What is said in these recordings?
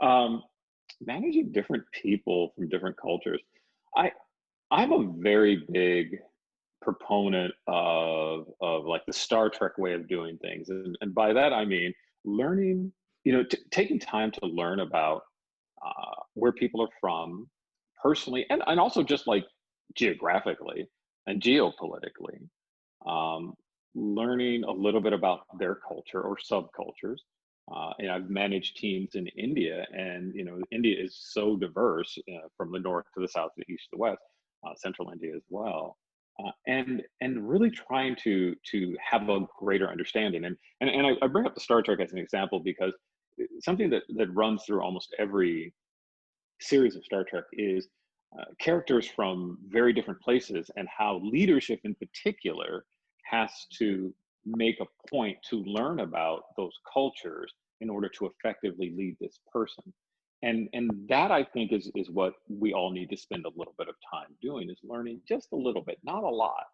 Um, Managing different people from different cultures. I I'm a very big proponent of like the Star Trek way of doing things, and by that I mean learning, taking time to learn about where people are from personally, and also just like geographically and geopolitically. um, Learning a little bit about their culture or subcultures. And I've managed teams in India, and India is so diverse, from the north to the south, to the east to the west, central India as well. And really trying to have a greater understanding. And I bring up the Star Trek as an example because something that runs through almost every series of Star Trek is characters from very different places, and how leadership in particular has to make a point to learn about those cultures in order to effectively lead this person. And that, I think, is what we all need to spend a little bit of time doing, is learning just a little bit, not a lot,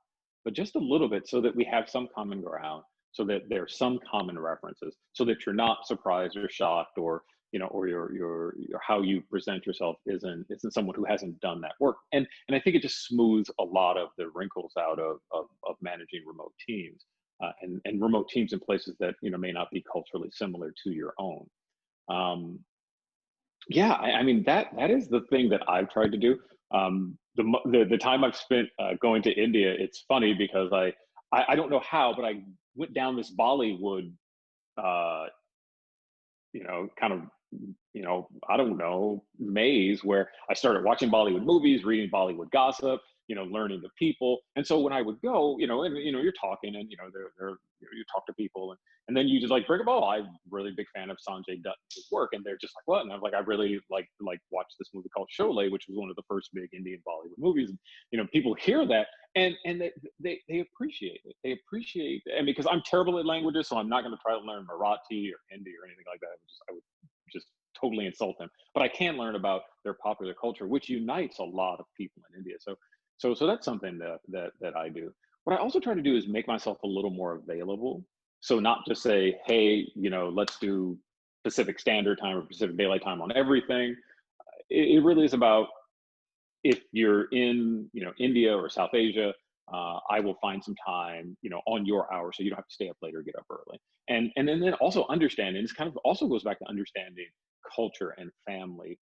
but just a little bit, so that we have some common ground, so that there are some common references, so that you're not surprised or shocked, or your how you present yourself isn't someone who hasn't done that work. And I think it just smooths a lot of the wrinkles out of managing remote teams, and remote teams in places that may not be culturally similar to your own. um, yeah, I mean, that is the thing that I've tried to do. The time I've spent going to India, it's funny because I don't know how, but I went down this Bollywood, uh, kind of, I don't know, maze where I started watching Bollywood movies, reading Bollywood gossip, learning the people. And so when I would go, and you're talking, and you talk to people, and then you just like bring up, oh, I'm really big fan of Sanjay Dutt's work, and they're just like, what? And I'm like, I really like watched this movie called Sholay, which was one of the first big Indian Bollywood movies. And people hear that, and they appreciate it. They appreciate, and because I'm terrible at languages, so I'm not going to try to learn Marathi or Hindi or anything like that. I would just totally insult them. But I can learn about their popular culture, which unites a lot of people in India. So that's something that I do. What I also try to do is make myself a little more available. So not just say, hey, let's do Pacific Standard Time or Pacific Daylight Time on everything. It really is about, if you're in India or South Asia, I will find some time on your hour, so you don't have to stay up late or get up early. And then also understanding, this kind of also goes back to understanding culture and family